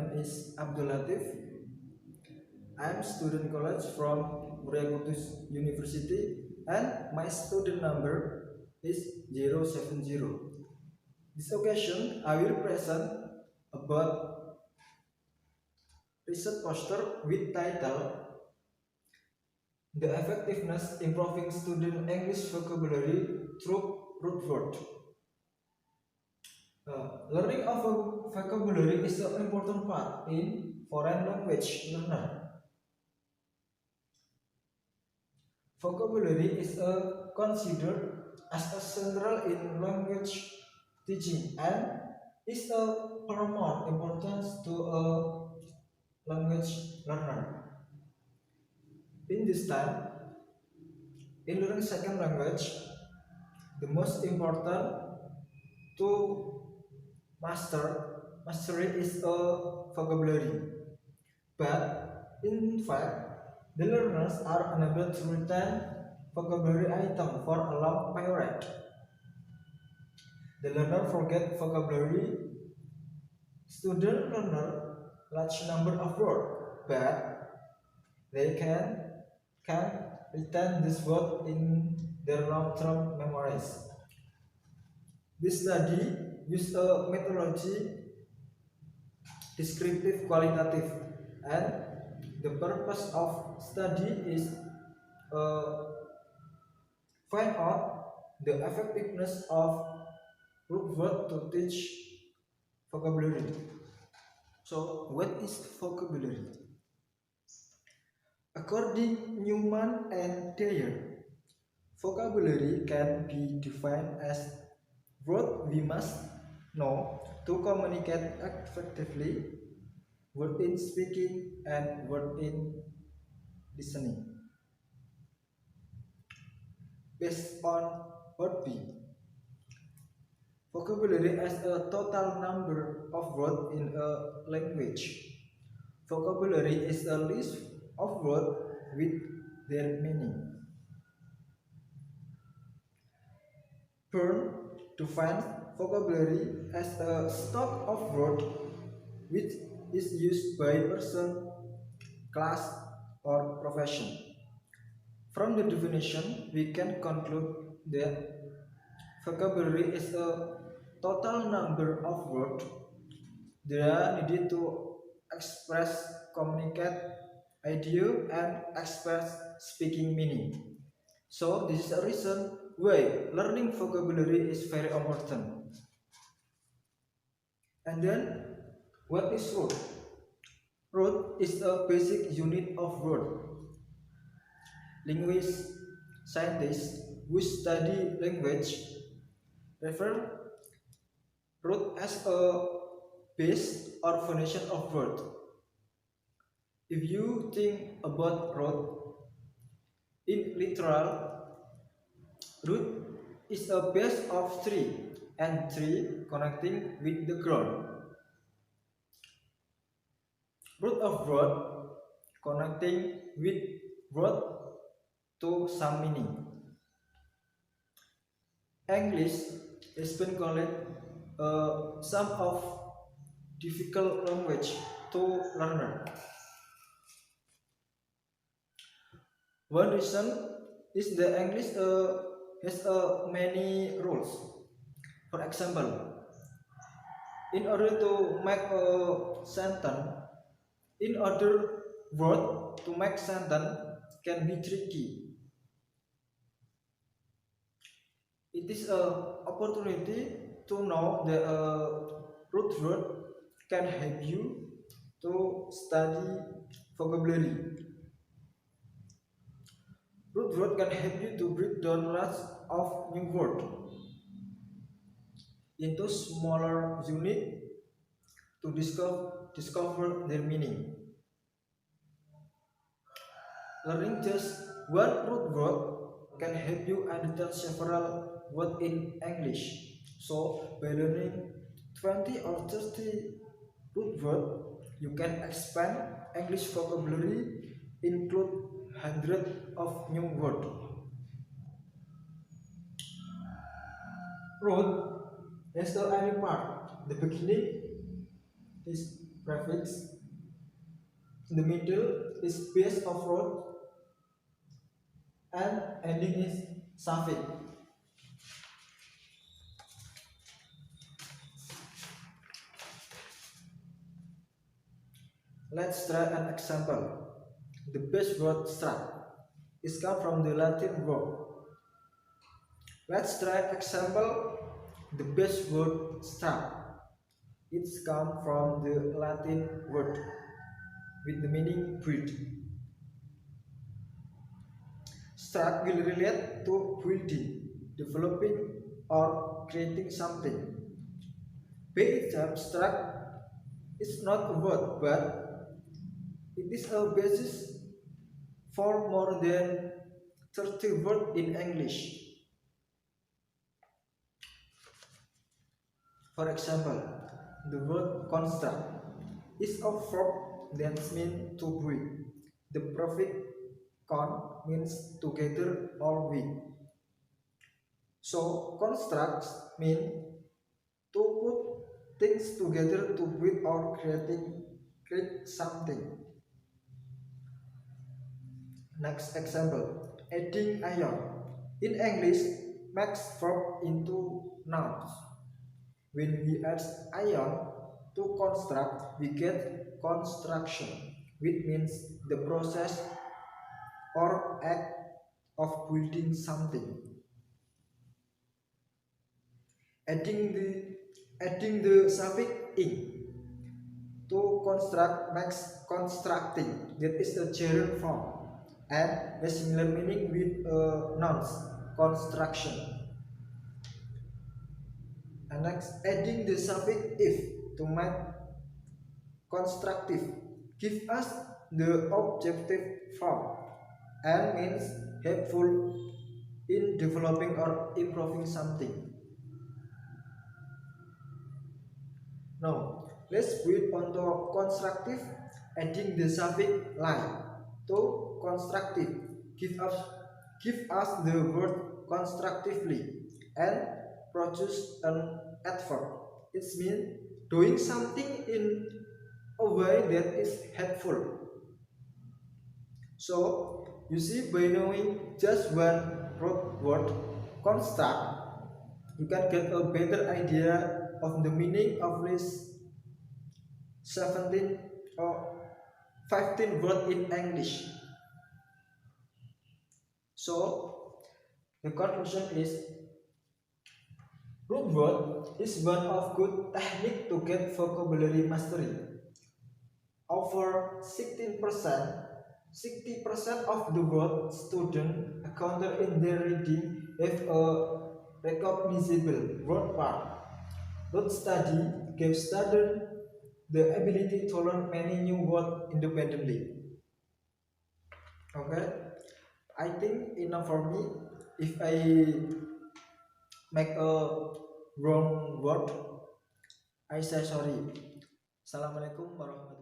name is Abdul Latif. I am student college from Muria Kudus University and my student number is 070. This occasion I will present about research poster with title The Effectiveness Improving Student English Vocabulary Through Root Word. Learning of vocabulary is an important part in foreign language learner. Vocabulary is considered as a central in language teaching and is of paramount importance to a language learner. In this time, in learning second language, the most important to mastery is a vocabulary. But in fact, the learners are unable to retain vocabulary item for a long period. The learner forget vocabulary. Student learner large number of words, but they can retain this word in their long-term memories. This study use a methodology descriptive qualitative, and the purpose of study is find out the effectiveness of root word to teach vocabulary. So what is vocabulary? According Newman and Dyer, vocabulary can be defined as word we must know to communicate effectively, word in speaking and word in listening. Based on word B, vocabulary as a total number of words in a language. Vocabulary is a list of words with their meaning. Byrne defines vocabulary as a stock of words which is used by person, class, or profession. From the definition, we can conclude that vocabulary is a total number of words that are needed to express, communicate idea, and express speaking meaning. So this is a reason why learning vocabulary is very important. And then, what is root? Root is a basic unit of word. Linguists, scientists who study language refer root as a base or foundation of word. If you think about root in literal, root is a base of tree and tree connecting with the ground. Root of word connecting with word to some meaning. English has been called some of difficult language to learner. One reason is the English has many rules. For example, in order to make a sentence, in order word to make sentence can be tricky. It is an opportunity to know the root word can help you to study vocabulary. Root word can help you to break down lots of new words into smaller units to discover their meaning. Learning just one root word can help you understand several words in English. So by learning 20 or 30 root words, you can expand English vocabulary, include hundreds of new words. Root is the any part. The beginning is prefix. The middle is base of word and ending is suffix. Let's try an example. The base word struck is come from the Latin verb. Let's try example. The base word struck. It's come from the Latin word with the meaning build. Struck will relate to building, developing, or creating something. By itself, struck is not a word, but it is a basis for more than 30 words in English. For example, the word construct is a verb that means to build. The prefix con means together or with. So constructs mean to put things together to build or create something. Next example, adding ion. In English, makes verb into nouns. When we add ion to construct, we get construction, which means the process or act of building something. Adding the suffix ing to construct makes constructing. That is the gerund form and the similar meaning with nouns construction. And next, adding the suffix if to make constructive give us the objective form and means helpful in developing or improving something. Now, let's build onto constructive. Adding the suffix line to constructive give us the word constructively and produce an adverb. It means doing something in a way that is helpful. So, you see, by knowing just one root word construct, you can get a better idea of the meaning of this 17 or 15 words in English. So, the conclusion is root word is one of good technique to get vocabulary mastery. Over 60% of the world students encounter in their reading have a recognizable word part. Root study gives students the ability to learn many new words independently. Okay, I think enough for me. If I make a wrong word, I say sorry. Assalamualaikum warahmatullahi wabarakatuh.